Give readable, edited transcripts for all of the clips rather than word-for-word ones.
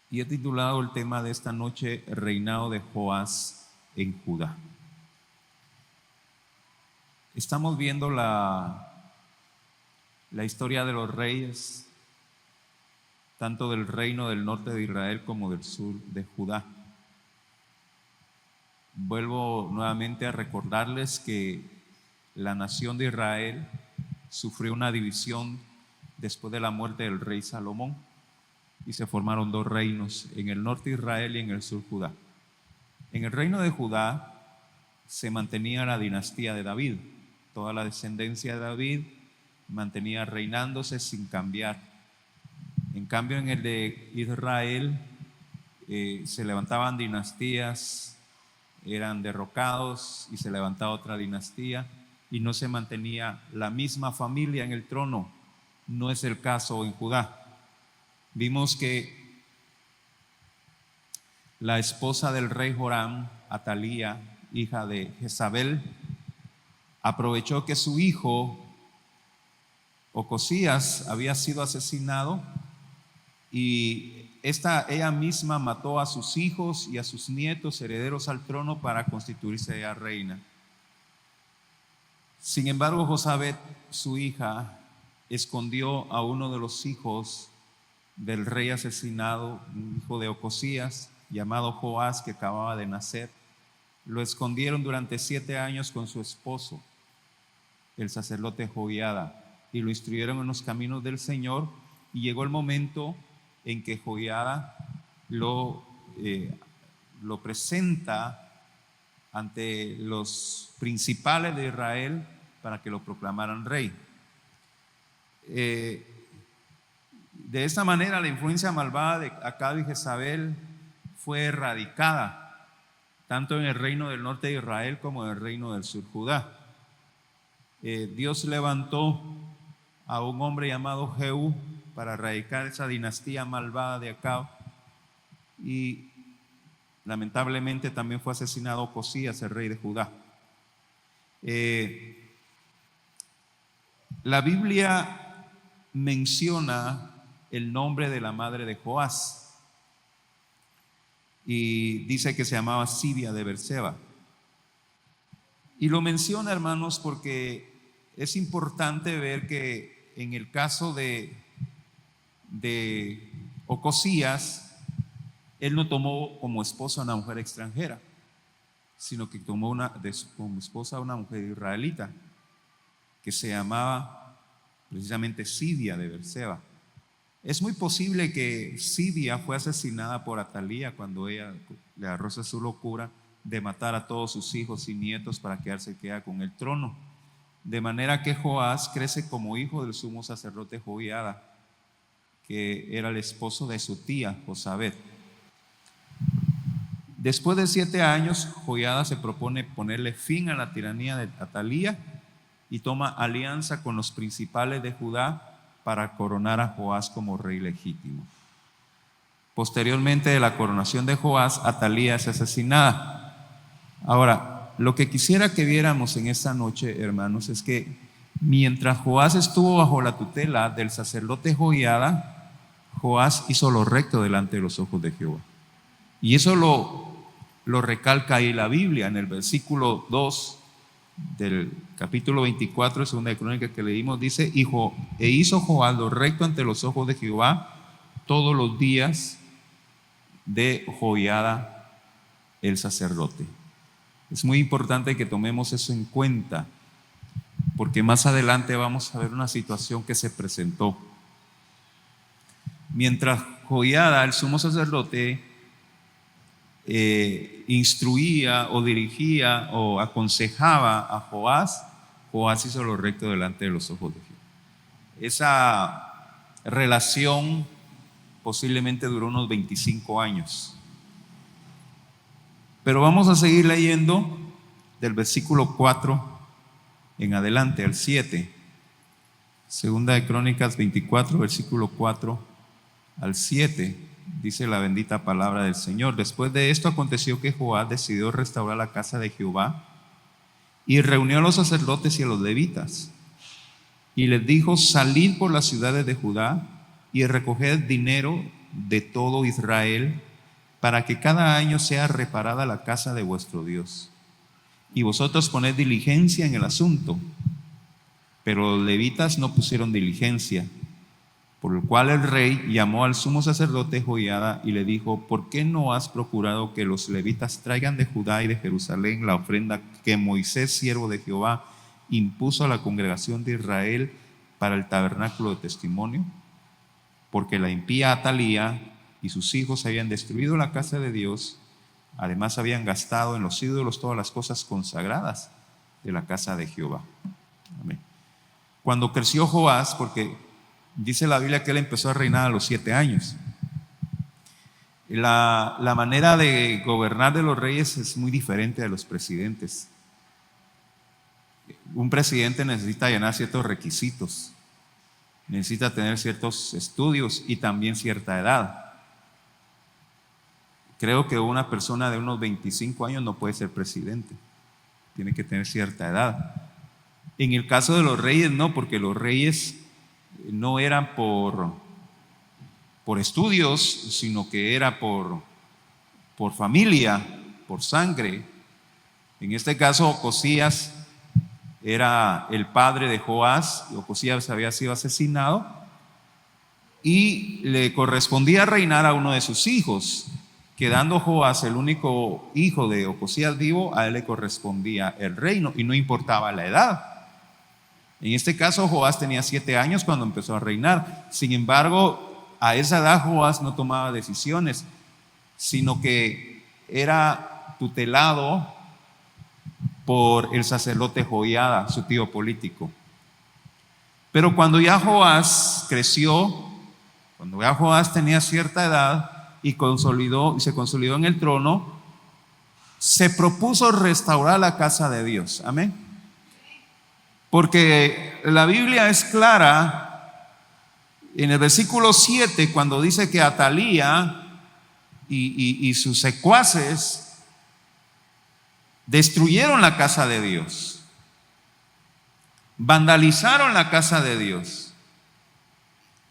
Y he titulado el tema de esta noche, Reinado de Joás en Judá. Estamos viendo la historia de los reyes, tanto del reino del norte de Israel como del sur de Judá. Vuelvo nuevamente a recordarles que la nación de Israel sufrió una división después de la muerte del rey Salomón y se formaron dos reinos, en el norte Israel y en el sur Judá. En el reino de Judá se mantenía la dinastía de David. Toda la descendencia de David mantenía reinándose sin cambiar. En cambio, en el de Israel se levantaban dinastías, eran derrocados y se levantaba otra dinastía y no se mantenía la misma familia en el trono. No es el caso en Judá. Vimos que la esposa del rey Joram, Atalía, hija de Jezabel, aprovechó que su hijo Ocosías había sido asesinado y ella misma mató a sus hijos y a sus nietos herederos al trono para constituirse ella reina. Sin embargo, Josabet, su hija, escondió a uno de los hijos del rey asesinado, un hijo de Ocosías, llamado Joás, que acababa de nacer. Lo escondieron durante 7 años con su esposo, el sacerdote Joiada, y lo instruyeron en los caminos del Señor. Y llegó el momento en que Joiada lo presenta ante los principales de Israel para que lo proclamaran rey. De esta manera la influencia malvada de Acab y Jezabel fue erradicada, tanto en el reino del norte de Israel como en el reino del sur Judá. Dios levantó a un hombre llamado Jehú para erradicar esa dinastía malvada de Acab, y lamentablemente también fue asesinado Ocosías, el rey de Judá. La Biblia menciona el nombre de la madre de Joás y dice que se llamaba Sibia de Berseba. Y lo menciona, hermanos, porque es importante ver que en el caso de Ocosías, él no tomó como esposa a una mujer extranjera, sino que tomó como esposa a una mujer israelita que se llamaba precisamente Sibia de Berseba. Es muy posible que Sibia fue asesinada por Atalía cuando ella le arroja su locura de matar a todos sus hijos y nietos para quedarse con el trono. De manera que Joás crece como hijo del sumo sacerdote Joiada, que era el esposo de su tía Josabet. Después de 7 años, Joiada se propone ponerle fin a la tiranía de Atalía y toma alianza con los principales de Judá para coronar a Joás como rey legítimo. Posteriormente de la coronación de Joás, Atalía es asesinada. Ahora, lo que quisiera que viéramos en esta noche, hermanos, es que mientras Joás estuvo bajo la tutela del sacerdote Joiada, Joás hizo lo recto delante de los ojos de Jehová. Y eso lo recalca ahí la Biblia en el versículo 2 del capítulo 24 de Segunda de Crónicas que leímos. Dice: e hizo Joás lo recto ante los ojos de Jehová todos los días de Joiada el sacerdote. Es muy importante que tomemos eso en cuenta, porque más adelante vamos a ver una situación que se presentó. Mientras Joiada, el sumo sacerdote, instruía o dirigía o aconsejaba a Joás, Joás hizo lo recto delante de los ojos de Jehová. Esa relación posiblemente duró unos 25 años. Pero vamos a seguir leyendo del versículo 4 en adelante al 7. Segunda de Crónicas 24, versículo 4 al 7. Dice la bendita palabra del Señor: después de esto aconteció que Joás decidió restaurar la casa de Jehová y reunió a los sacerdotes y a los levitas y les dijo: salid por las ciudades de Judá y recoged dinero de todo Israel, para que cada año sea reparada la casa de vuestro Dios. Y vosotros poned diligencia en el asunto. Pero los levitas no pusieron diligencia, por lo cual el rey llamó al sumo sacerdote Joiada y le dijo: ¿por qué no has procurado que los levitas traigan de Judá y de Jerusalén la ofrenda que Moisés, siervo de Jehová, impuso a la congregación de Israel para el tabernáculo de testimonio? Porque la impía Atalía y sus hijos habían destruido la casa de Dios, además habían gastado en los ídolos todas las cosas consagradas de la casa de Jehová. Amén. Cuando creció Joás, porque dice la Biblia que él empezó a reinar a los 7 años. La manera de gobernar de los reyes es muy diferente de los presidentes. Un presidente necesita llenar ciertos requisitos, necesita tener ciertos estudios y también cierta edad. Creo que una persona de unos 25 años no puede ser presidente, tiene que tener cierta edad. En el caso de los reyes no, porque los reyes no eran por estudios, sino que era por familia, por sangre. En este caso, Ocosías era el padre de Joás. Ocosías había sido asesinado y le correspondía reinar a uno de sus hijos. Quedando Joás el único hijo de Ocosías vivo, a él le correspondía el reino y no importaba la edad. En este caso, Joás tenía 7 años cuando empezó a reinar. Sin embargo, a esa edad Joás no tomaba decisiones, sino que era tutelado por el sacerdote Joiada, su tío político. Pero cuando ya Joás creció, cuando ya Joás tenía cierta edad y se consolidó en el trono, se propuso restaurar la casa de Dios. Amén. Porque la Biblia es clara en el versículo 7 cuando dice que Atalía y sus secuaces destruyeron la casa de Dios, vandalizaron la casa de Dios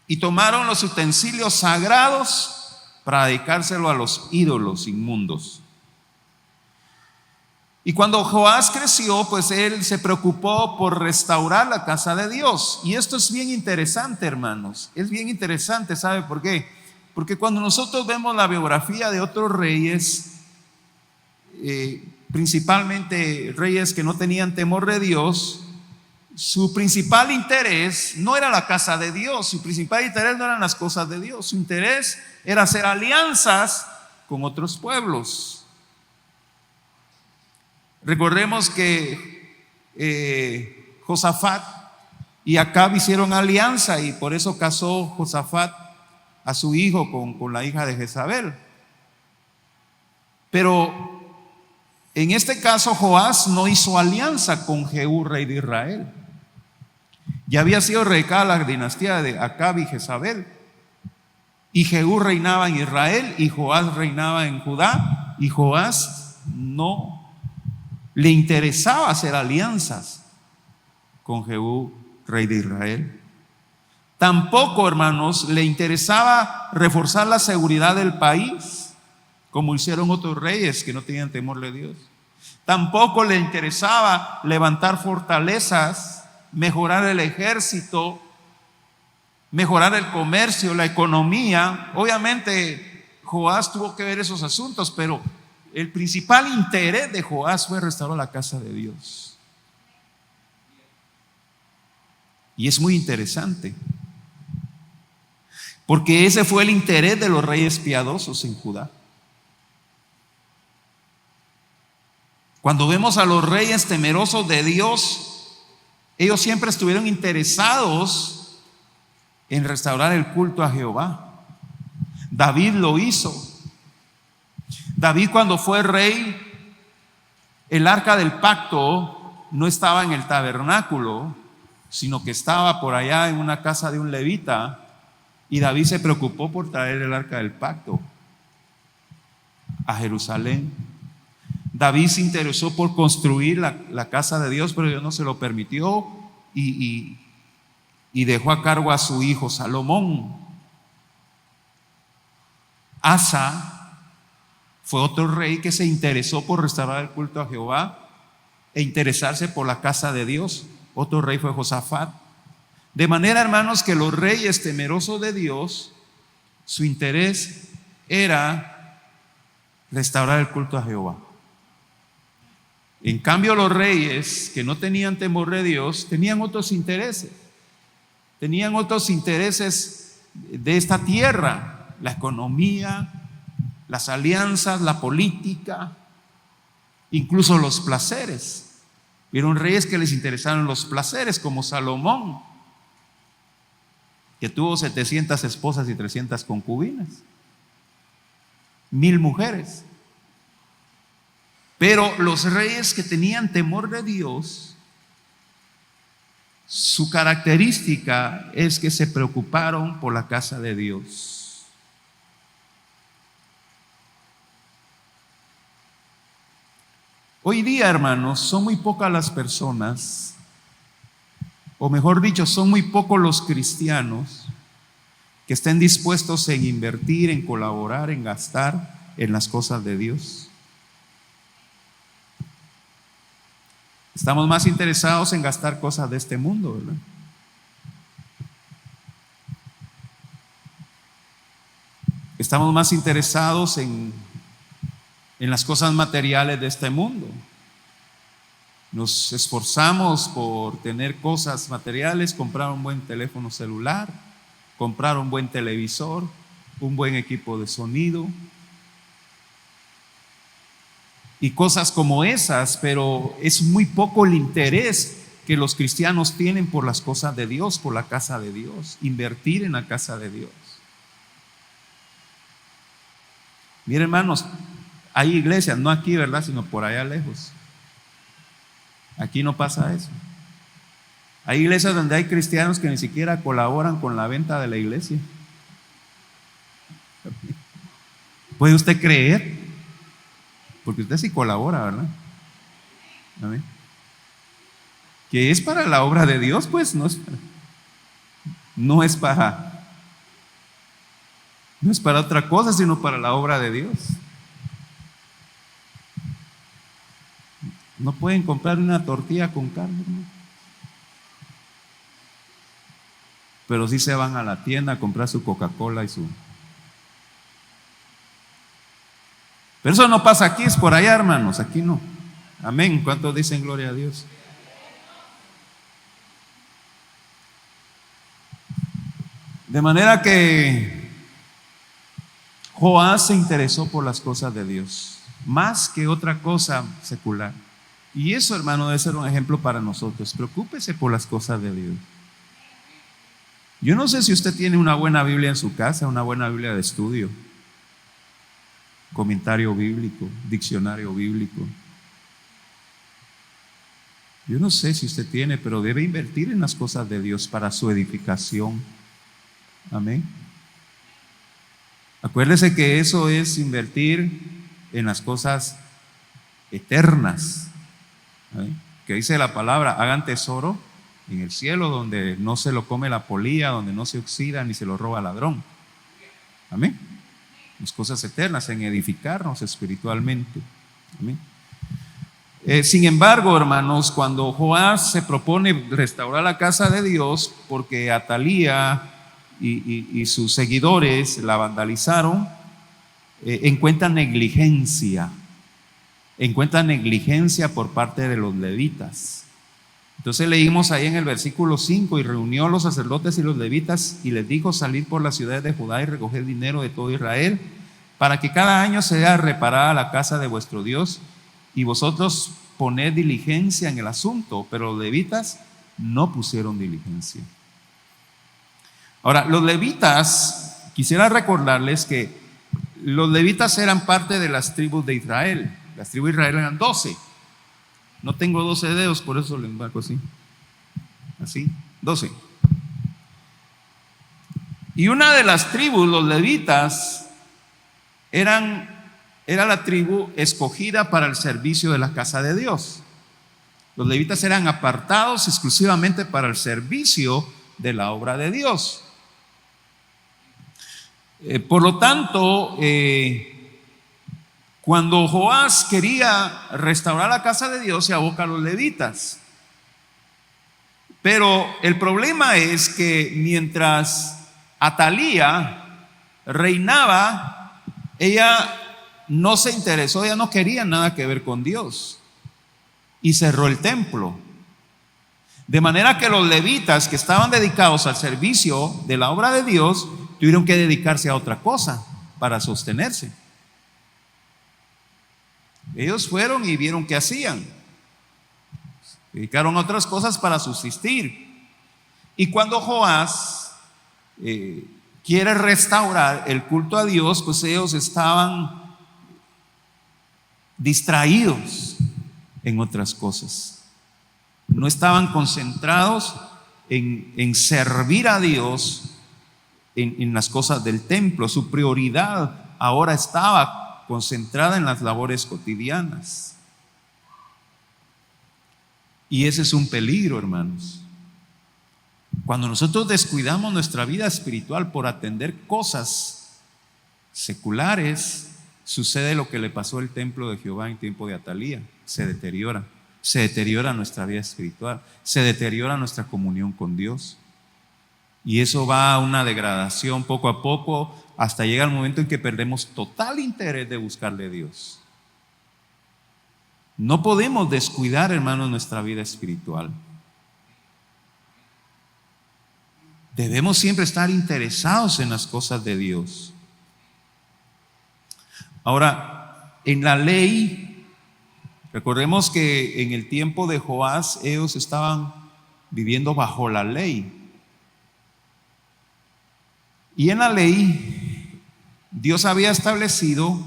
y tomaron los utensilios sagrados para dedicárselo a los ídolos inmundos. Y cuando Joás creció, pues él se preocupó por restaurar la casa de Dios. Y esto es bien interesante, hermanos. Es bien interesante, ¿sabe por qué? Porque cuando nosotros vemos la biografía de otros reyes, principalmente reyes que no tenían temor de Dios, su principal interés no era la casa de Dios, su principal interés no eran las cosas de Dios, su interés era hacer alianzas con otros pueblos. Recordemos que Josafat y Acab hicieron alianza y por eso casó Josafat a su hijo con la hija de Jezabel. Pero en este caso Joás no hizo alianza con Jehú, rey de Israel. Ya había sido erradicada la dinastía de Acab y Jezabel, y Jehú reinaba en Israel y Joás reinaba en Judá, y Joás no le interesaba hacer alianzas con Jehú, rey de Israel. Tampoco, hermanos, le interesaba reforzar la seguridad del país, como hicieron otros reyes que no tenían temor de Dios. Tampoco le interesaba levantar fortalezas, mejorar el ejército, mejorar el comercio, la economía. Obviamente Joás tuvo que ver esos asuntos, pero el principal interés de Joás fue restaurar la casa de Dios. Y es muy interesante, porque ese fue el interés de los reyes piadosos en Judá. Cuando vemos a los reyes temerosos de Dios, ellos siempre estuvieron interesados en restaurar el culto a Jehová. David lo hizo. David, cuando fue rey, el arca del pacto no estaba en el tabernáculo, sino que estaba por allá en una casa de un levita, y David se preocupó por traer el arca del pacto a Jerusalén. David se interesó por construir la casa de Dios, pero Dios no se lo permitió y dejó a cargo a su hijo Salomón. Asa fue otro rey que se interesó por restaurar el culto a Jehová e interesarse por la casa de Dios. Otro rey fue Josafat. De manera, hermanos, que los reyes temerosos de Dios, su interés era restaurar el culto a Jehová. En cambio, los reyes que no tenían temor de Dios tenían otros intereses. Tenían otros intereses de esta tierra: la economía, las alianzas, la política, incluso los placeres. Vieron reyes que les interesaron los placeres, como Salomón, que tuvo 700 esposas y 300 concubinas, 1000 mujeres. Pero los reyes que tenían temor de Dios, su característica es que se preocuparon por la casa de Dios. Hoy día, hermanos, son muy pocas las personas, o mejor dicho, son muy pocos los cristianos que estén dispuestos en invertir, en colaborar, en gastar en las cosas de Dios. Estamos más interesados en gastar cosas de este mundo, ¿verdad? Estamos más interesados en las cosas materiales de este mundo. Nos esforzamos por tener cosas materiales, comprar un buen teléfono celular, comprar un buen televisor, un buen equipo de sonido y cosas como esas, pero es muy poco el interés que los cristianos tienen por las cosas de Dios, por la casa de Dios, invertir en la casa de Dios. Miren, hermanos, hay iglesias, no aquí, ¿verdad?, sino por allá lejos. Aquí no pasa eso. Hay iglesias donde hay cristianos que ni siquiera colaboran con la venta de la iglesia. ¿Puede usted creer? Porque usted sí colabora, ¿verdad? ¿Amén? Que es para la obra de Dios, pues no es para otra cosa, sino para la obra de Dios. No pueden comprar una tortilla con carne, ¿no? Pero sí se van a la tienda a comprar su Coca-Cola y su... Pero eso no pasa aquí, es por allá, hermanos, aquí no. Amén. ¿Cuántos dicen gloria a Dios? De manera que Joás se interesó por las cosas de Dios, más que otra cosa secular. Y eso, hermano, debe ser un ejemplo para nosotros. Preocúpese por las cosas de Dios. Yo no sé si usted tiene una buena Biblia en su casa, una buena Biblia de estudio, comentario bíblico, diccionario bíblico. Yo no sé si usted tiene, pero debe invertir en las cosas de Dios para su edificación. Amén. Acuérdese que eso es invertir en las cosas eternas. ¿Amén? Que dice la palabra: hagan tesoro en el cielo, donde no se lo come la polilla, donde no se oxida ni se lo roba ladrón. Amén. Las cosas eternas, en edificarnos espiritualmente. Amén. Sin embargo, hermanos, cuando Joás se propone restaurar la casa de Dios, porque Atalía y sus seguidores la vandalizaron, encuentran negligencia por parte de los levitas. Entonces leímos ahí en el versículo 5: y reunió a los sacerdotes y los levitas y les dijo: salid por las ciudades de Judá y recoged dinero de todo Israel, para que cada año sea reparada la casa de vuestro Dios, y vosotros poned diligencia en el asunto. Pero los levitas no pusieron diligencia. Ahora, los levitas, quisiera recordarles que los levitas eran parte de las tribus de Israel. Las tribus de Israel eran 12. No tengo 12 dedos, por eso lo embarco así. Así, 12. Y una de las tribus, los levitas, era la tribu escogida para el servicio de la casa de Dios. Los levitas eran apartados exclusivamente para el servicio de la obra de Dios. Por lo tanto, cuando Joás quería restaurar la casa de Dios, se aboca a los levitas. Pero el problema es que mientras Atalía reinaba, ella no se interesó, ella no quería nada que ver con Dios y cerró el templo. De manera que los levitas que estaban dedicados al servicio de la obra de Dios tuvieron que dedicarse a otra cosa para sostenerse. Ellos fueron y vieron qué hacían. Dedicaron a otras cosas para subsistir. Y cuando Joás quiere restaurar el culto a Dios, pues ellos estaban distraídos en otras cosas. No estaban concentrados en servir a Dios en las cosas del templo. Su prioridad ahora estaba concentrada en las labores cotidianas. Y ese es un peligro, hermanos. Cuando nosotros descuidamos nuestra vida espiritual por atender cosas seculares, sucede lo que le pasó al templo de Jehová en tiempo de Atalía. Se deteriora nuestra vida espiritual, se deteriora nuestra comunión con Dios. Y eso va a una degradación poco a poco, hasta llega el momento en que perdemos total interés de buscarle a Dios. No podemos descuidar, hermanos, nuestra vida espiritual. Debemos siempre estar interesados en las cosas de Dios. Ahora, en la ley, recordemos que en el tiempo de Joás ellos estaban viviendo bajo la ley. Y en la ley Dios había establecido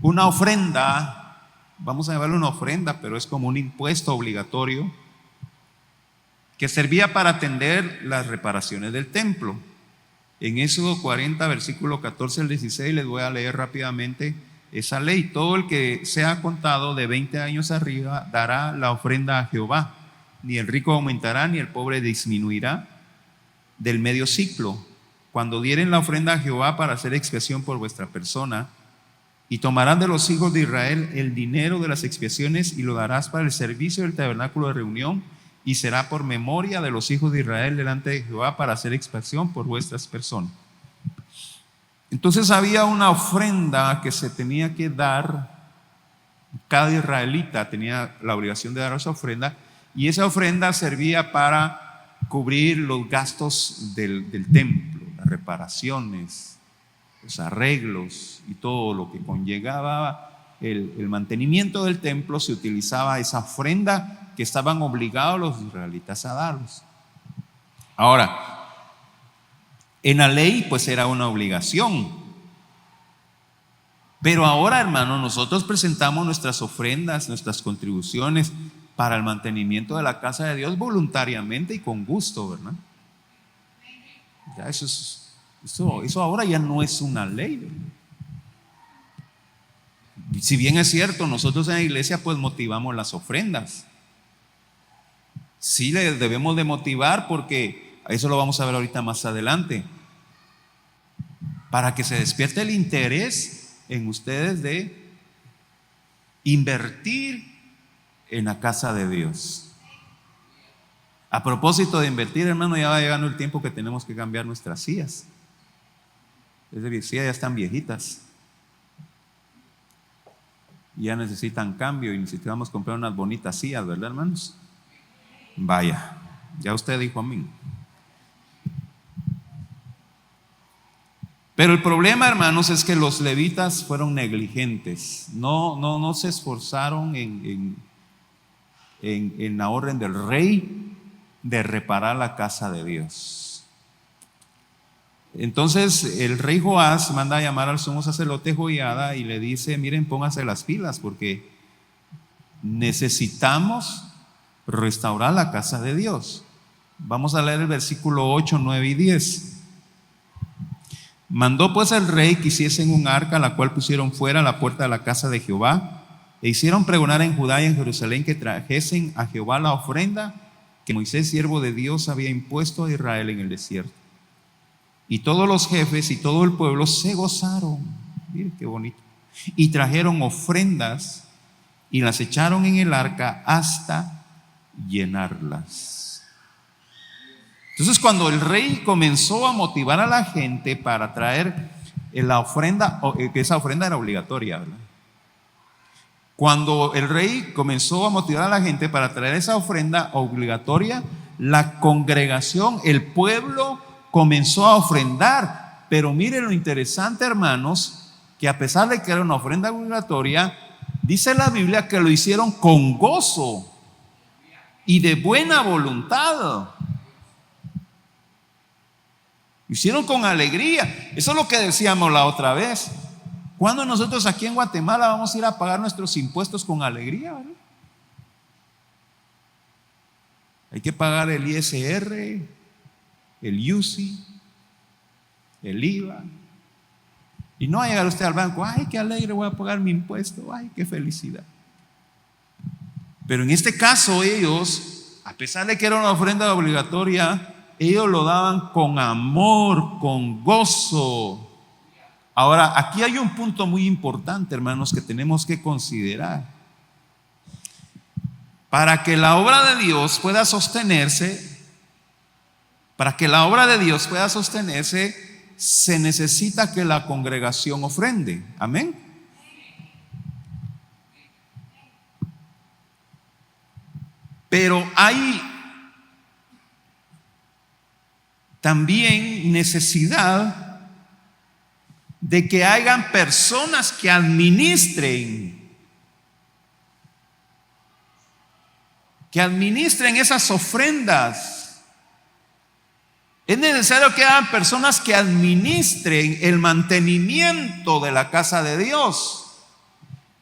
una ofrenda, vamos a llamarlo una ofrenda, pero es como un impuesto obligatorio que servía para atender las reparaciones del templo. En Éxodo 40, versículo 14 al 16, les voy a leer rápidamente esa ley. Todo el que sea contado de 20 años arriba dará la ofrenda a Jehová. Ni el rico aumentará, ni el pobre disminuirá del medio ciclo. Cuando dieren la ofrenda a Jehová para hacer expiación por vuestra persona, y tomarán de los hijos de Israel el dinero de las expiaciones y lo darás para el servicio del tabernáculo de reunión, y será por memoria de los hijos de Israel delante de Jehová para hacer expiación por vuestras personas. Entonces había una ofrenda que se tenía que dar. Cada israelita tenía la obligación de dar esa ofrenda, y esa ofrenda servía para cubrir los gastos del templo, las reparaciones, los arreglos y todo lo que conllevaba el mantenimiento del templo. Se utilizaba esa ofrenda que estaban obligados los israelitas a darlos. Ahora, en la ley pues era una obligación, pero ahora, hermano, nosotros presentamos nuestras ofrendas, nuestras contribuciones para el mantenimiento de la casa de Dios voluntariamente y con gusto, ¿verdad? Ya eso ahora ya no es una ley, ¿verdad? Si bien es cierto, nosotros en la iglesia pues motivamos las ofrendas. Sí le debemos de motivar, porque eso lo vamos a ver ahorita más adelante, para que se despierte el interés en ustedes de invertir en la casa de Dios. A propósito de invertir, hermano, ya va llegando el tiempo que tenemos que cambiar nuestras sillas. Es decir, sillas ya están viejitas, ya necesitan cambio y necesitamos comprar unas bonitas sillas, ¿verdad, hermanos? Vaya, ya usted dijo amén. Pero el problema, hermanos, es que los levitas fueron negligentes. No se esforzaron en la orden del rey de reparar la casa de Dios. Entonces el rey Joás manda a llamar al sumo sacerdote Joiada y le dice: miren, pónganse las pilas, porque necesitamos restaurar la casa de Dios. Vamos a leer el versículo 8, 9 y 10. Mandó pues el rey que hiciesen un arca, la cual pusieron fuera a la puerta de la casa de Jehová, e hicieron pregonar en Judá y en Jerusalén que trajesen a Jehová la ofrenda que Moisés, siervo de Dios, había impuesto a Israel en el desierto. Y todos los jefes y todo el pueblo se gozaron. Miren qué bonito. Y trajeron ofrendas y las echaron en el arca hasta llenarlas. Entonces, cuando el rey comenzó a motivar a la gente para traer la ofrenda, que esa ofrenda era obligatoria, ¿verdad? Cuando el rey comenzó a motivar a la gente para traer esa ofrenda obligatoria, la congregación, el pueblo comenzó a ofrendar. Pero miren lo interesante, hermanos, que a pesar de que era una ofrenda obligatoria, dice la Biblia que lo hicieron con gozo y de buena voluntad. Lo hicieron con alegría. Eso es lo que decíamos la otra vez. ¿Cuándo nosotros aquí en Guatemala vamos a ir a pagar nuestros impuestos con alegría, ¿verdad? Hay que pagar el ISR, el UCI, el IVA. Y no va a llegar usted al banco, ay, qué alegre, voy a pagar mi impuesto, ay, qué felicidad. Pero en este caso ellos, a pesar de que era una ofrenda obligatoria, ellos lo daban con amor, con gozo. Ahora, aquí hay un punto muy importante, hermanos, que tenemos que considerar. Para que la obra de Dios pueda sostenerse, se necesita que la congregación ofrende. Amén. Pero hay también necesidad de que hayan personas que administren esas ofrendas. Es necesario que hayan personas que administren el mantenimiento de la casa de Dios.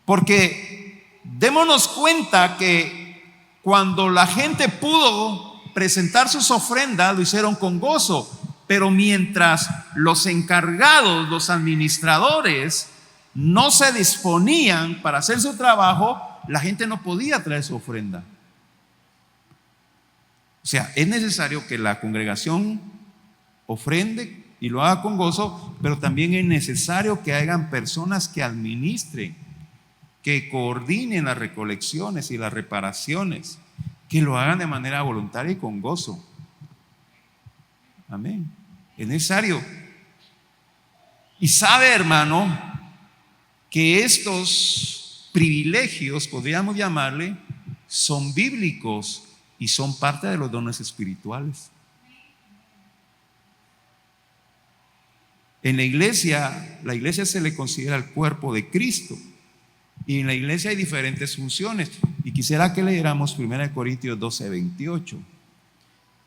Porque démonos cuenta que cuando la gente pudo presentar sus ofrendas, lo hicieron con gozo. Pero mientras los encargados, los administradores, no se disponían para hacer su trabajo, la gente no podía traer su ofrenda. O sea, es necesario que la congregación ofrende y lo haga con gozo, pero también es necesario que hayan personas que administren, que coordinen las recolecciones y las reparaciones, que lo hagan de manera voluntaria y con gozo. Amén. Es necesario. Y sabe, hermano, que estos privilegios, podríamos llamarle, son bíblicos y son parte de los dones espirituales. En la iglesia se le considera el cuerpo de Cristo. Y en la iglesia hay diferentes funciones. Y quisiera que leyéramos 1 Corintios 12, 28.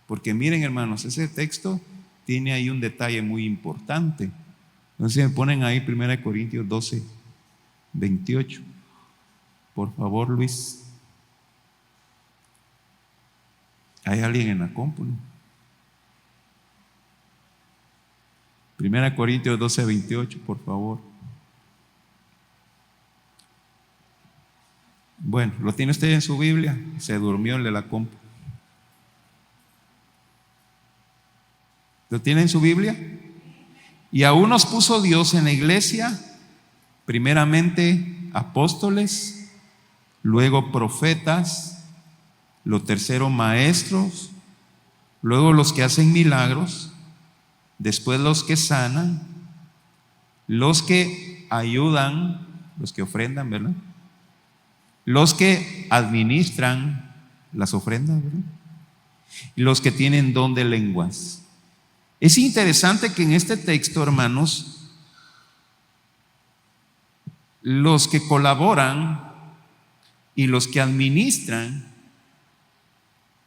Porque miren, hermanos, ese texto tiene ahí un detalle muy importante. Entonces me ponen ahí 1 Corintios 12, 28. Por favor, Luis. ¿Hay alguien en la compu? 1 Corintios 12, 28, por favor. Bueno, ¿lo tiene usted en su Biblia? Se durmió el de la compu. ¿Lo tiene en su Biblia? Y aún nos puso Dios en la iglesia, primeramente apóstoles, luego profetas, lo tercero maestros, luego los que hacen milagros, después los que sanan, los que ayudan, los que ofrendan, ¿verdad? Los que administran las ofrendas, ¿verdad? Y los que tienen don de lenguas. Es interesante que en este texto, hermanos, los que colaboran y los que administran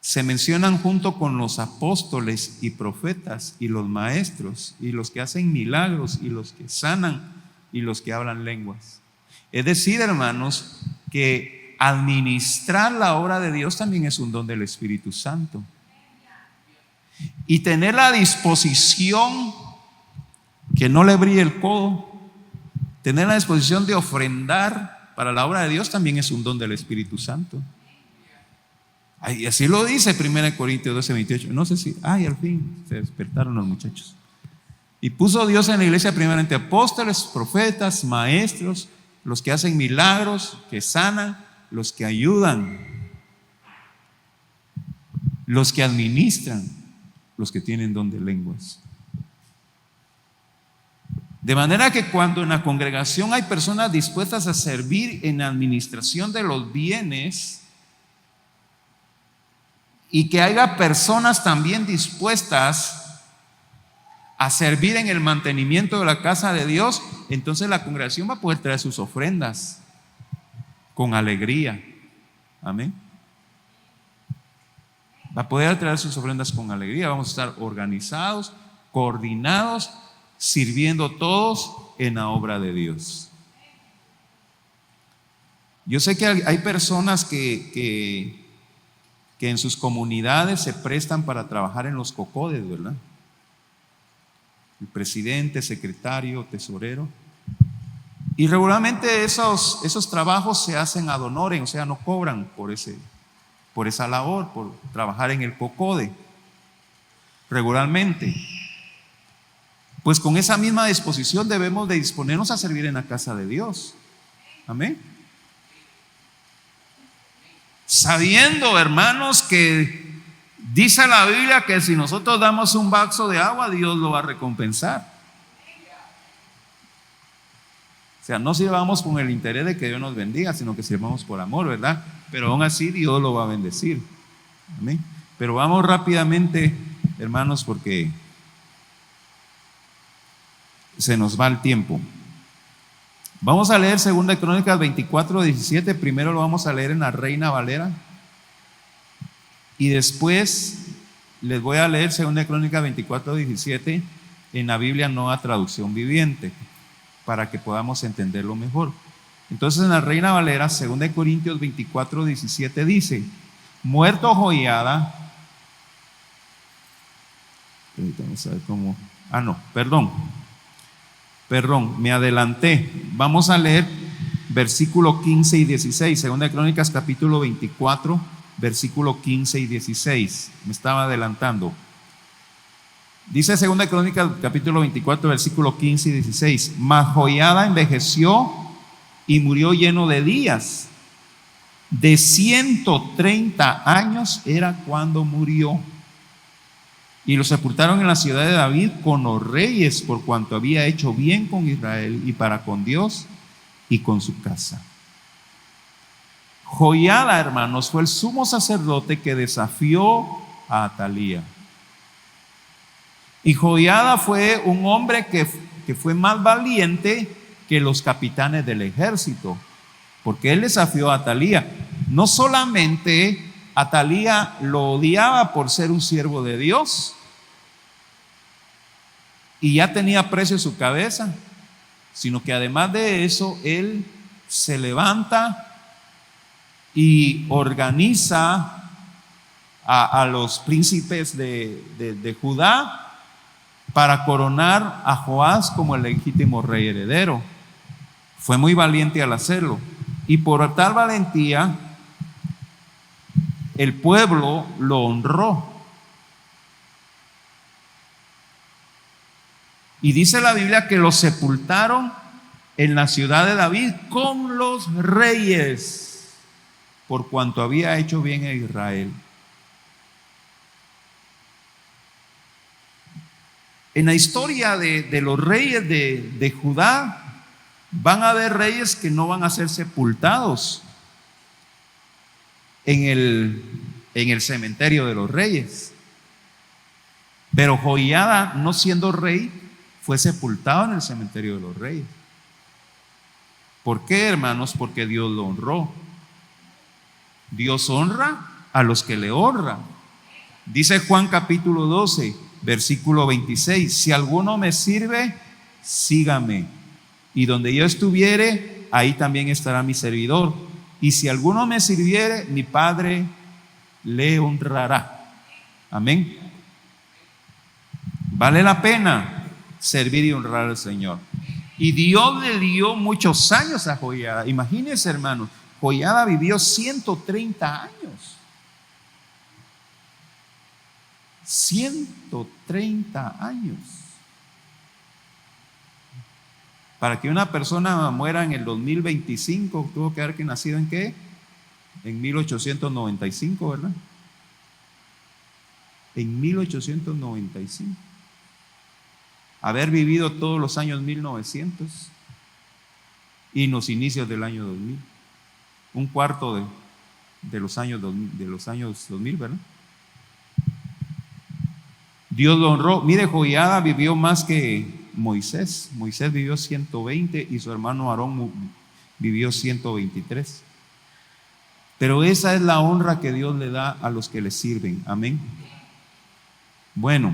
se mencionan junto con los apóstoles y profetas y los maestros y los que hacen milagros y los que sanan y los que hablan lenguas. Es decir, hermanos, que administrar la obra de Dios también es un don del Espíritu Santo. Y tener la disposición, que no le brille el codo, tener la disposición de ofrendar para la obra de Dios también es un don del Espíritu Santo. Y así lo dice 1 Corintios 12, 28. No sé si, al fin se despertaron los muchachos. Y puso Dios en la iglesia primeramente apóstoles, profetas, maestros, los que hacen milagros, que sanan, los que ayudan, los que administran, los que tienen don de lenguas. De manera que cuando en la congregación hay personas dispuestas a servir en la administración de los bienes, y que haya personas también dispuestas a servir en el mantenimiento de la casa de Dios, entonces la congregación va a poder traer sus ofrendas con alegría. Amén. Va a poder traer sus ofrendas con alegría. Vamos a estar organizados, coordinados, sirviendo todos en la obra de Dios. Yo sé que hay personas que en sus comunidades se prestan para trabajar en los cocodes, ¿verdad? El presidente, secretario, tesorero. Y regularmente esos trabajos se hacen ad honorem, o sea, no cobran por esa labor, por trabajar en el cocode. Regularmente. Pues con esa misma disposición debemos de disponernos a servir en la casa de Dios. Amén. Sabiendo, hermanos, que dice la Biblia que si nosotros damos un vaso de agua, Dios lo va a recompensar. O sea, no sirvamos con el interés de que Dios nos bendiga, sino que sirvamos por amor, ¿verdad? Pero aún así Dios lo va a bendecir. Amén. Pero vamos rápidamente, hermanos, porque se nos va el tiempo. Vamos a leer 2 Crónicas 24:17. Primero lo vamos a leer en la Reina Valera y después les voy a leer 2 Crónicas 24:17 en la Biblia Nueva Traducción Viviente para que podamos entenderlo mejor. Entonces en la Reina Valera 2 Corintios 24:17 dice: muerto Joiada, vamos a ver cómo, Perdón, me adelanté. Vamos a leer versículo 15 y 16. Segunda de Crónicas capítulo 24, versículo 15 y 16. Me estaba adelantando. Dice Segunda de Crónicas capítulo 24, versículo 15 y 16. Mas Joiada envejeció y murió lleno de días. De 130 años era cuando murió. Y lo sepultaron en la ciudad de David con los reyes, por cuanto había hecho bien con Israel y para con Dios y con su casa. Joiada, hermanos, fue el sumo sacerdote que desafió a Atalía. Y Joiada fue un hombre que fue más valiente que los capitanes del ejército, porque él desafió a Atalía. No solamente Atalía lo odiaba por ser un siervo de Dios y ya tenía precio su cabeza, sino que además de eso, él se levanta y organiza a los príncipes de Judá para coronar a Joás como el legítimo rey heredero. Fue muy valiente al hacerlo, y por tal valentía el pueblo lo honró. Y dice la Biblia que lo sepultaron en la ciudad de David con los reyes, por cuanto había hecho bien a Israel. En la historia de los reyes de Judá, van a haber reyes que no van a ser sepultados en el cementerio de los reyes. Pero Joiada, no siendo rey, fue sepultado en el cementerio de los reyes. ¿Por qué, hermanos? Porque Dios lo honró. Dios honra a los que le honran. Dice Juan capítulo 12, versículo 26: si alguno me sirve, sígame, y donde yo estuviere, ahí también estará mi servidor. Y si alguno me sirviere, mi Padre le honrará. Amén. Vale la pena servir y honrar al Señor. Y Dios le dio muchos años a Joiada. Imagínense, hermanos, Joiada vivió 130 años. 130 años. Para que una persona muera en el 2025, tuvo que haber nacido ¿en qué? En 1895, ¿verdad? En 1895. Haber vivido todos los años 1900 y los inicios del año 2000. Un cuarto de los años 2000, ¿verdad? Dios lo honró. Mire, Joiada vivió más que Moisés. Moisés vivió 120 y su hermano Aarón vivió 123. Pero esa es la honra que Dios le da a los que le sirven. Amén. Bueno,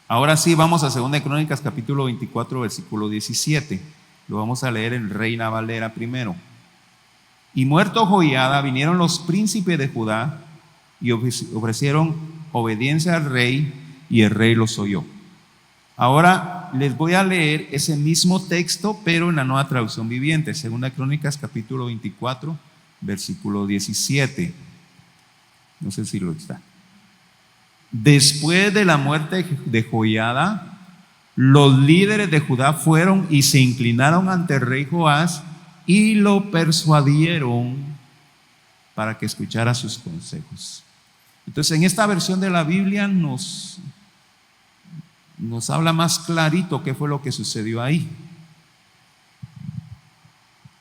ahora sí vamos a 2 Crónicas capítulo 24 versículo 17. Lo vamos a leer en Reina Valera primero. Y muerto Joiada, vinieron los príncipes de Judá y ofrecieron obediencia al rey, y el rey los oyó. Ahora les voy a leer ese mismo texto, pero en la Nueva Traducción Viviente. 2 Crónicas capítulo 24 versículo 17. No sé si lo está. Después de la muerte de Joiada, los líderes de Judá fueron y se inclinaron ante el rey Joás y lo persuadieron para que escuchara sus consejos. Entonces, en esta versión de la Biblia nos habla más clarito qué fue lo que sucedió ahí.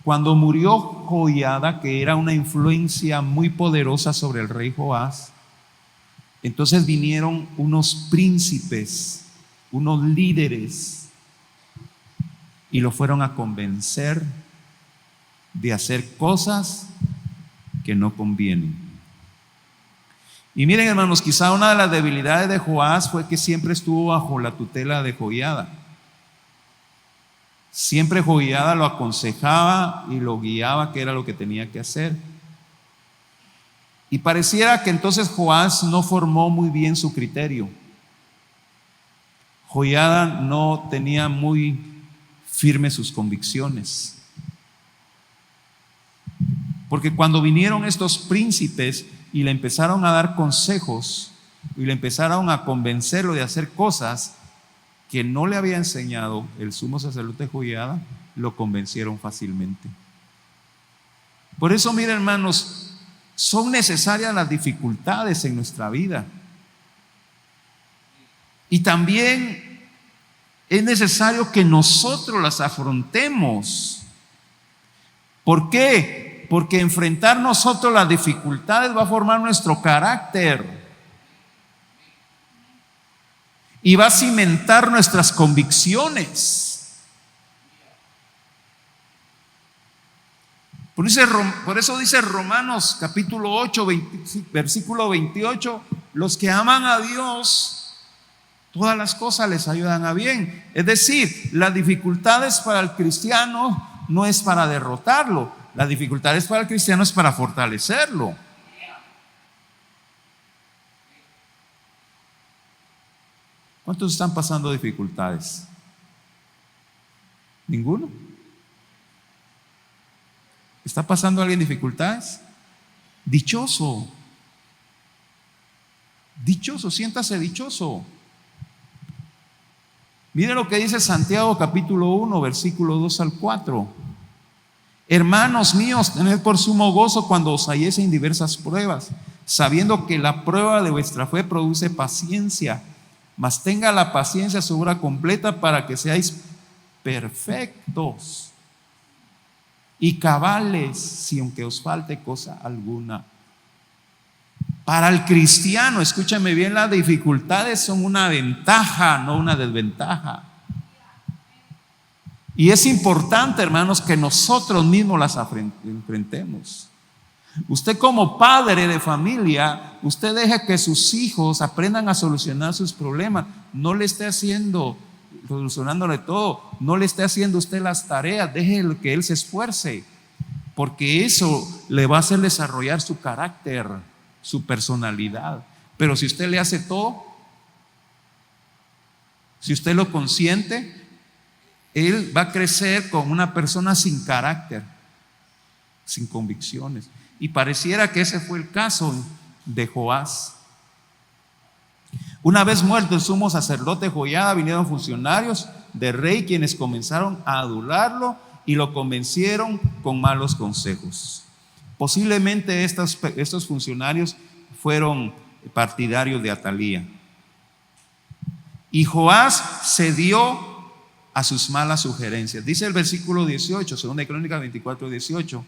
Cuando murió Joiada, que era una influencia muy poderosa sobre el rey Joás, entonces vinieron unos príncipes, unos líderes, y lo fueron a convencer de hacer cosas que no convienen. Y miren, hermanos, quizá una de las debilidades de Joás fue que siempre estuvo bajo la tutela de Joiada. Siempre Joiada lo aconsejaba y lo guiaba qué era lo que tenía que hacer. Y pareciera que entonces Joás no formó muy bien su criterio. Joiada no tenía muy firmes sus convicciones. Porque cuando vinieron estos príncipes y le empezaron a dar consejos y le empezaron a convencerlo de hacer cosas que no le había enseñado el sumo sacerdote Joiada, lo convencieron fácilmente. Por eso, miren, hermanos, son necesarias las dificultades en nuestra vida. Y también es necesario que nosotros las afrontemos. ¿Por qué? Porque enfrentar nosotros las dificultades va a formar nuestro carácter y va a cimentar nuestras convicciones. Por eso dice Romanos capítulo 8, versículo 28, los que aman a Dios, todas las cosas les ayudan a bien. Es decir, las dificultades para el cristiano no es para derrotarlo. Las dificultades para el cristiano es para fortalecerlo. ¿Cuántos están pasando dificultades? ¿Ninguno? ¿Está pasando alguien dificultades? Dichoso. Dichoso, siéntase dichoso. Mire lo que dice Santiago capítulo 1, versículo 2 al 4. Hermanos míos, tened por sumo gozo cuando os halléis en diversas pruebas, sabiendo que la prueba de vuestra fe produce paciencia, mas tenga la paciencia su obra completa para que seáis perfectos y cabales, si aunque os falte cosa alguna. Para el cristiano, escúchame bien, las dificultades son una ventaja, no una desventaja. Y es importante, hermanos, que nosotros mismos las enfrentemos. Usted como padre de familia, usted deje que sus hijos aprendan a solucionar sus problemas. No le esté solucionándole todo. No le esté haciendo usted las tareas. Deje que él se esfuerce, porque eso le va a hacer desarrollar su carácter, su personalidad. Pero si usted le hace todo, si usted lo consiente, él va a crecer como una persona sin carácter, sin convicciones. Y pareciera que ese fue el caso de Joás. Una vez muerto el sumo sacerdote Joiada, vinieron funcionarios del rey, quienes comenzaron a adularlo y lo convencieron con malos consejos. Posiblemente estos funcionarios fueron partidarios de Atalía. Y Joás cedió a sus malas sugerencias. Dice el versículo 18, 2 Crónicas 24, 18.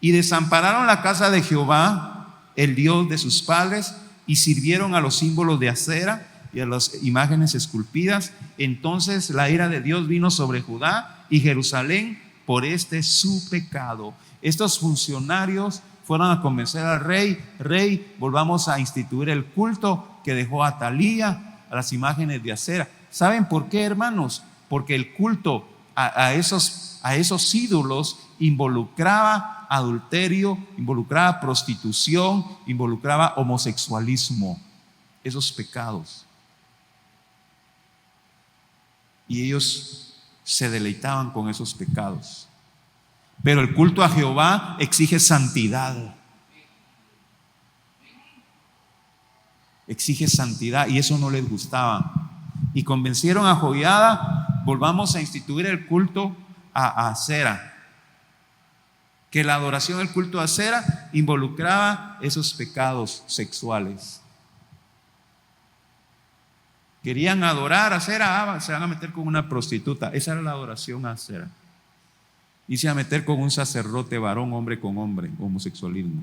Y desampararon la casa de Jehová, el Dios de sus padres, y sirvieron a los símbolos de acera y a las imágenes esculpidas. Entonces la ira de Dios vino sobre Judá y Jerusalén por este su pecado. Estos funcionarios fueron a convencer al rey, volvamos a instituir el culto que dejó Atalía, a las imágenes de acera. ¿Saben por qué, hermanos? Porque el culto a esos ídolos involucraba adulterio, involucraba prostitución, involucraba homosexualismo, esos pecados. Y ellos se deleitaban con esos pecados. Pero el culto a Jehová exige santidad. Exige santidad y eso no les gustaba. Y convencieron a Joiada, volvamos a instituir el culto a Acera. Que la adoración del culto a Acera involucraba esos pecados sexuales. Querían adorar a Acera, se van a meter con una prostituta. Esa era la adoración a Acera. Y se van a meter con un sacerdote varón, hombre con hombre, homosexualismo.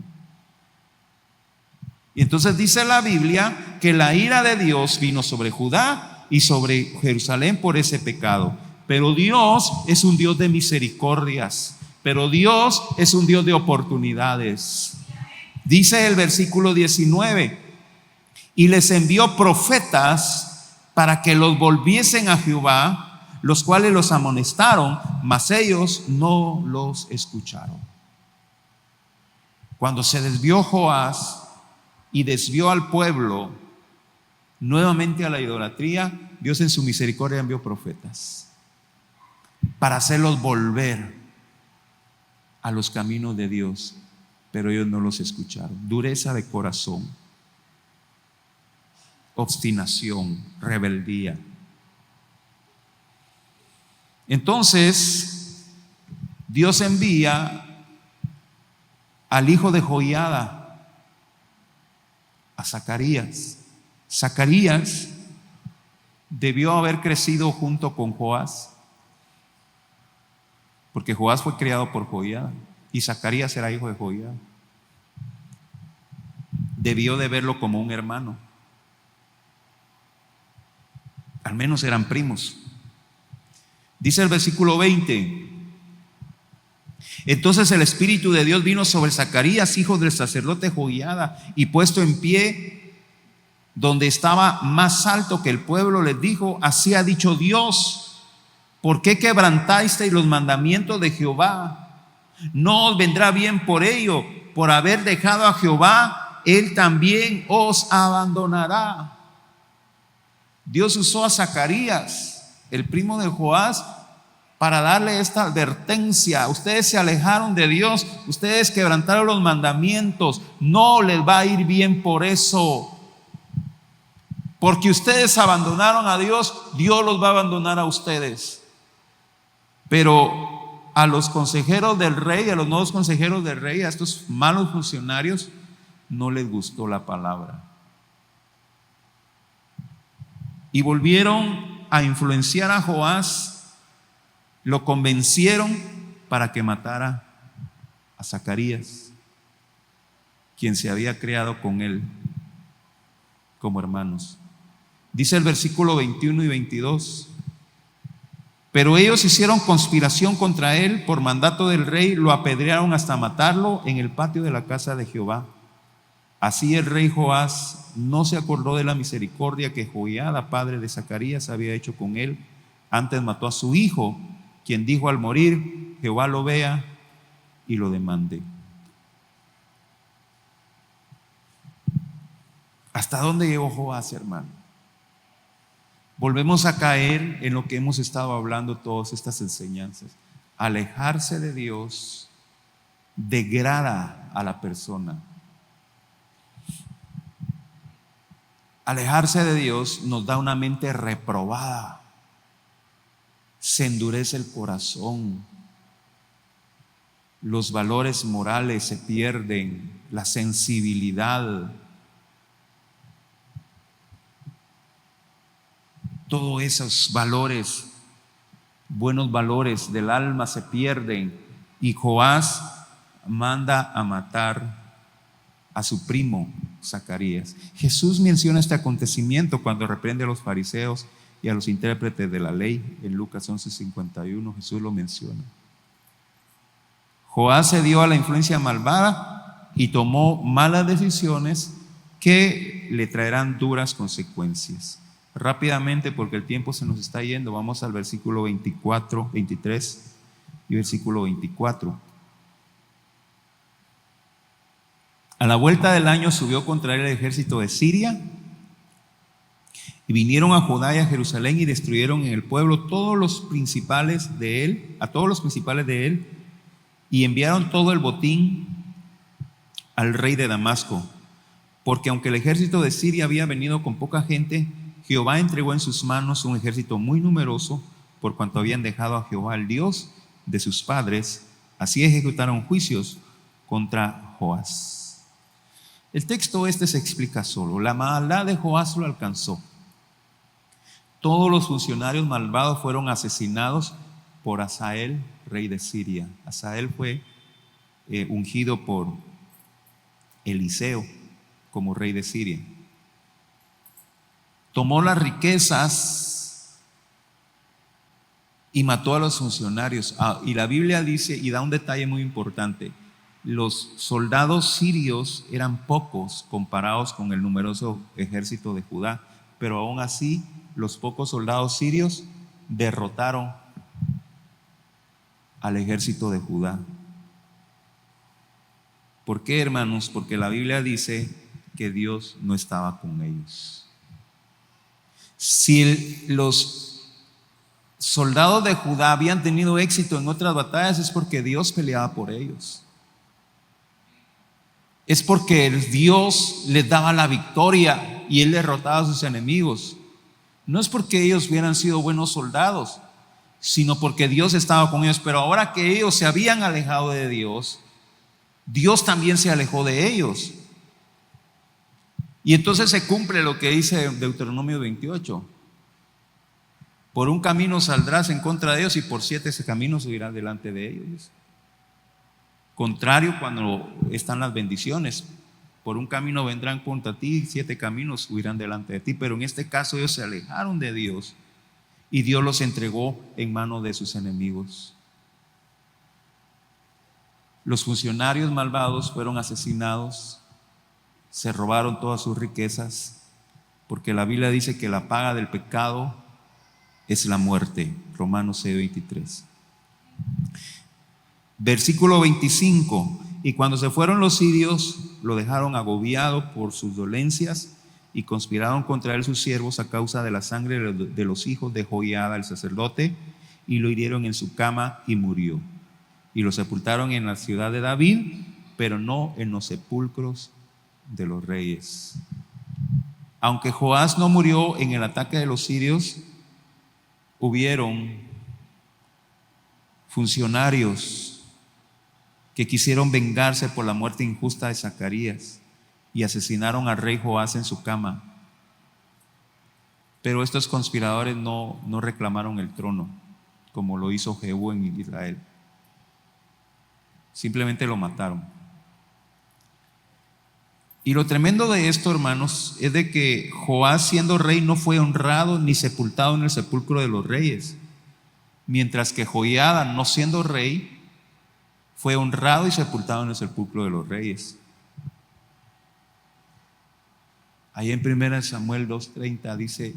Y entonces dice la Biblia que la ira de Dios vino sobre Judá y sobre Jerusalén por ese pecado. Pero Dios es un Dios de misericordias. Pero Dios es un Dios de oportunidades. Dice el versículo 19: y les envió profetas para que los volviesen a Jehová, los cuales los amonestaron, mas ellos no los escucharon. Cuando se desvió Joás y desvió al pueblo nuevamente a la idolatría, Dios en su misericordia envió profetas para hacerlos volver a los caminos de Dios, pero ellos no los escucharon. Dureza de corazón, obstinación, rebeldía. Entonces Dios envía al hijo de Joiada, a Zacarías. Zacarías debió haber crecido junto con Joás, porque Joás fue criado por Joiada y Zacarías era hijo de Joiada. Debió de verlo como un hermano. Al menos eran primos. Dice el versículo 20: entonces el Espíritu de Dios vino sobre Zacarías, hijo del sacerdote Joiada, y puesto en pie donde estaba más alto que el pueblo, les dijo: así ha dicho Dios, ¿por qué quebrantasteis los mandamientos de Jehová? No os vendrá bien por ello, por haber dejado a Jehová, Él también os abandonará. Dios usó a Zacarías, el primo de Joás, para darle esta advertencia: ustedes se alejaron de Dios, ustedes quebrantaron los mandamientos, no les va a ir bien por eso. Porque ustedes abandonaron a Dios, Dios los va a abandonar a ustedes. Pero a los consejeros del rey, a los nuevos consejeros del rey, a estos malos funcionarios, no les gustó la palabra. Y volvieron a influenciar a Joás, lo convencieron para que matara a Zacarías, quien se había criado con él como hermanos. Dice el versículo 21 y 22: pero ellos hicieron conspiración contra él, por mandato del rey lo apedrearon hasta matarlo en el patio de la casa de Jehová. Así el rey Joás no se acordó de la misericordia que Joiada, padre de Zacarías, había hecho con él. Antes mató a su hijo, quien dijo al morir: Jehová lo vea y lo demande. ¿Hasta dónde llegó Joás, hermano? Volvemos a caer en lo que hemos estado hablando todas estas enseñanzas. Alejarse de Dios degrada a la persona. Alejarse de Dios nos da una mente reprobada. se endurece el corazón, los valores morales se pierden, la sensibilidad, todos esos valores, buenos valores del alma se pierden, y Joás manda a matar a su primo Zacarías. Jesús menciona este acontecimiento cuando reprende a los fariseos y a los intérpretes de la ley. En Lucas 11:51 Jesús lo menciona. Joás se dio a la influencia malvada y tomó malas decisiones que le traerán duras consecuencias. Rápidamente, porque el tiempo se nos está yendo, vamos al versículo 24, 23 y versículo 24. A la vuelta del año subió contra él el ejército de Siria, y vinieron a Judá y a Jerusalén y destruyeron en el pueblo a todos los principales de él, y enviaron todo el botín al rey de Damasco, porque aunque el ejército de Siria había venido con poca gente, Jehová entregó en sus manos un ejército muy numeroso, por cuanto habían dejado a Jehová, el Dios de sus padres. Así ejecutaron juicios contra Joás. El texto se explica solo. La maldad de Joás lo alcanzó. Todos los funcionarios malvados fueron asesinados por Hazael, rey de Siria. Hazael fue ungido por Eliseo como rey de Siria. Tomó las riquezas y mató a los funcionarios. Y la Biblia dice, y da un detalle muy importante: los soldados sirios eran pocos comparados con el numeroso ejército de Judá, pero aún así los pocos soldados sirios derrotaron al ejército de Judá. ¿Por qué, hermanos? Porque la Biblia dice que Dios no estaba con ellos. Si los soldados de Judá habían tenido éxito en otras batallas, es porque Dios peleaba por ellos. Es porque Dios les daba la victoria y Él derrotaba a sus enemigos. No es porque ellos hubieran sido buenos soldados, sino porque Dios estaba con ellos. Pero ahora que ellos se habían alejado de Dios, Dios también se alejó de ellos. Y entonces se cumple lo que dice Deuteronomio 28. Por un camino saldrás en contra de ellos y por 7 caminos subirás delante de ellos. Contrario cuando están las bendiciones. Por un camino vendrán contra ti y 7 caminos huirán delante de ti. Pero en este caso ellos se alejaron de Dios y Dios los entregó en manos de sus enemigos. Los funcionarios malvados fueron asesinados, se robaron todas sus riquezas, porque la Biblia dice que la paga del pecado es la muerte. Romanos 6:23. Versículo 25. Y cuando se fueron los sirios, lo dejaron agobiado por sus dolencias y conspiraron contra él sus siervos a causa de la sangre de los hijos de Joiada el sacerdote, y lo hirieron en su cama y murió. Y lo sepultaron en la ciudad de David, pero no en los sepulcros de los reyes. Aunque Joás no murió en el ataque de los sirios, hubieron funcionarios que quisieron vengarse por la muerte injusta de Zacarías y asesinaron al rey Joás en su cama. Pero estos conspiradores no reclamaron el trono como lo hizo Jehú en Israel. Simplemente lo mataron. Y lo tremendo de esto, hermanos, es de que Joás, siendo rey, no fue honrado ni sepultado en el sepulcro de los reyes, mientras que Joiada, no siendo rey, fue honrado y sepultado en el sepulcro de los reyes. Ahí en 1 Samuel 2:30 dice: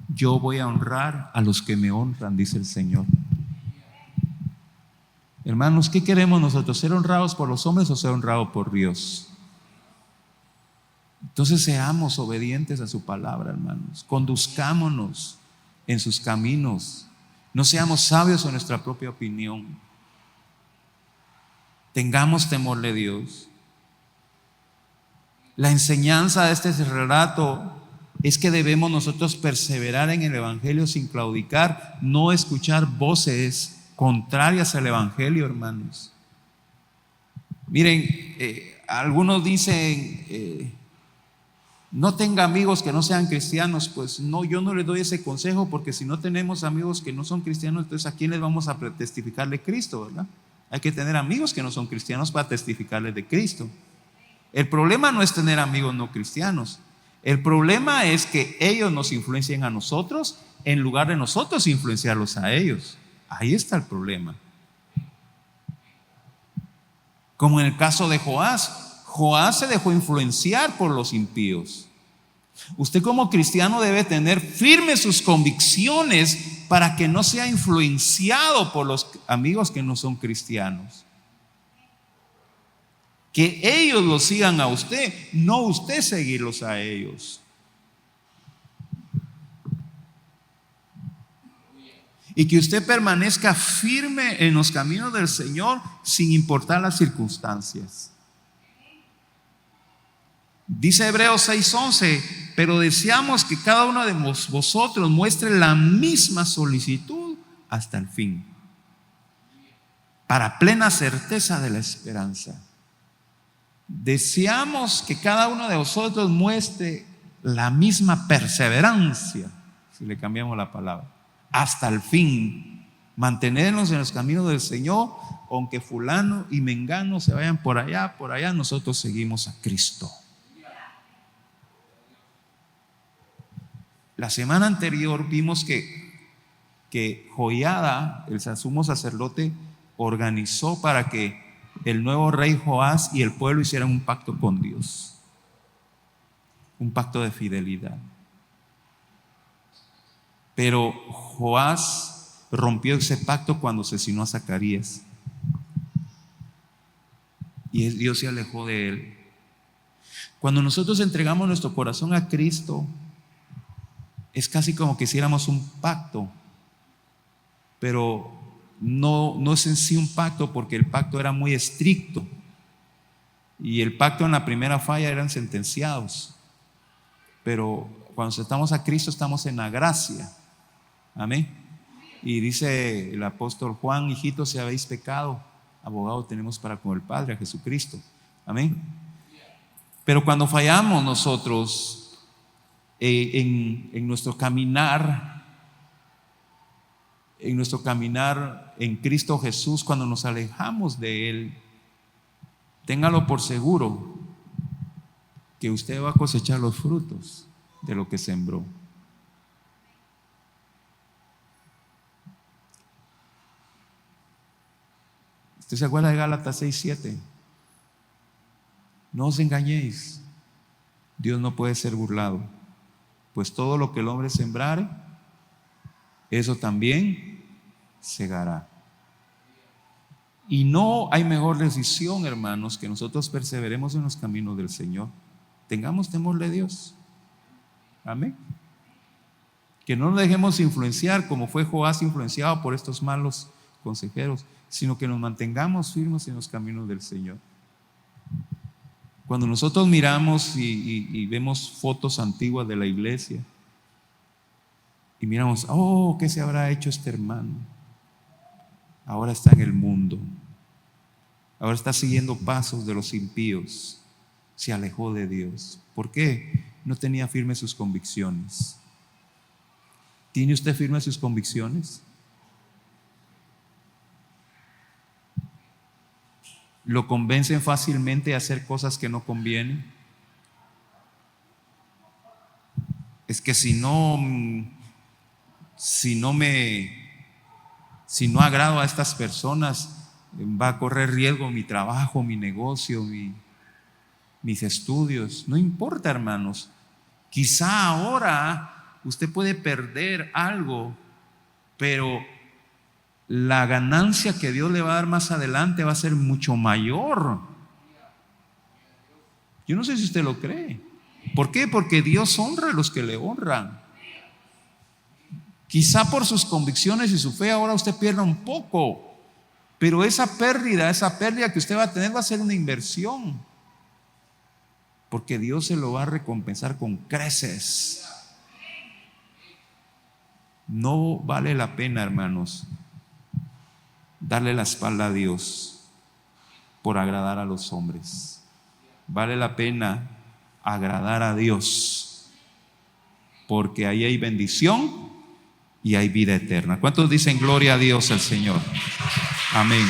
yo voy a honrar a los que me honran, dice el Señor. Hermanos, ¿qué queremos nosotros? ¿Ser honrados por los hombres o ser honrados por Dios? Entonces seamos obedientes a su palabra, hermanos. Conduzcámonos en sus caminos. No seamos sabios en nuestra propia opinión. Tengamos temor de Dios. La enseñanza de este relato es que debemos nosotros perseverar en el Evangelio sin claudicar, no escuchar voces contrarias al Evangelio, hermanos. Miren, algunos dicen, no tenga amigos que no sean cristianos. Pues no, yo no les doy ese consejo, porque si no tenemos amigos que no son cristianos, entonces ¿a quién les vamos a testificar de Cristo, verdad? Hay que tener amigos que no son cristianos para testificarles de Cristo. El problema no es tener amigos no cristianos. El problema es que ellos nos influencien a nosotros en lugar de nosotros influenciarlos a ellos. Ahí está el problema. Como en el caso de Joás. Joás se dejó influenciar por los impíos. Usted como cristiano debe tener firmes sus convicciones para que no sea influenciado por los amigos que no son cristianos. Que ellos lo sigan a usted, no usted seguirlos a ellos. Y que usted permanezca firme en los caminos del Señor sin importar las circunstancias. Dice Hebreos 6:11: pero deseamos que cada uno de vosotros muestre la misma solicitud hasta el fin, para plena certeza de la esperanza. Deseamos que cada uno de vosotros muestre la misma perseverancia, si le cambiamos la palabra, hasta el fin. Mantenernos en los caminos del Señor, aunque fulano y mengano se vayan por allá, nosotros seguimos a Cristo. La semana anterior vimos que Joiada, el sumo sacerdote, organizó para que el nuevo rey Joás y el pueblo hicieran un pacto con Dios, un pacto de fidelidad. Pero Joás rompió ese pacto cuando asesinó a Zacarías, y Dios se alejó de él. Cuando nosotros entregamos nuestro corazón a Cristo, es casi como que hiciéramos un pacto, pero no es en sí un pacto, porque el pacto era muy estricto, y el pacto en la primera falla eran sentenciados. Pero cuando estamos a Cristo, estamos en la gracia. Amén. Y dice el apóstol Juan: hijitos, si habéis pecado, abogado tenemos para con el Padre, a Jesucristo. Amén. Pero cuando fallamos nosotros en nuestro caminar en Cristo Jesús, cuando nos alejamos de Él, téngalo por seguro que usted va a cosechar los frutos de lo que sembró. ¿Usted se acuerda de Gálatas 6:7? No os engañéis, Dios no puede ser burlado, pues todo lo que el hombre sembrare, eso también segará. Y no hay mejor decisión, hermanos, que nosotros perseveremos en los caminos del Señor. Tengamos temor de Dios. Amén. Que no nos dejemos influenciar como fue Joás influenciado por estos malos consejeros, sino que nos mantengamos firmes en los caminos del Señor. Cuando nosotros miramos y vemos fotos antiguas de la iglesia y miramos, oh, ¿qué se habrá hecho este hermano? Ahora está en el mundo, ahora está siguiendo pasos de los impíos, se alejó de Dios. ¿Por qué? No tenía firmes sus convicciones. ¿Tiene usted firmes sus convicciones? ¿Lo convencen fácilmente a hacer cosas que no convienen? Es que si no agrado a estas personas, va a correr riesgo mi trabajo, mi negocio, mis estudios. No importa, hermanos. Quizá ahora usted puede perder algo, pero la ganancia que Dios le va a dar más adelante va a ser mucho mayor. Yo no sé si usted lo cree. ¿Por qué? Porque Dios honra a los que le honran. Quizá por sus convicciones y su fe ahora usted pierda un poco, pero esa pérdida que usted va a tener va a ser una inversión, porque Dios se lo va a recompensar con creces. No vale la pena, hermanos, darle la espalda a Dios por agradar a los hombres. Vale la pena agradar a Dios, porque ahí hay bendición y hay vida eterna. ¿Cuántos dicen gloria a Dios el Señor? Amén.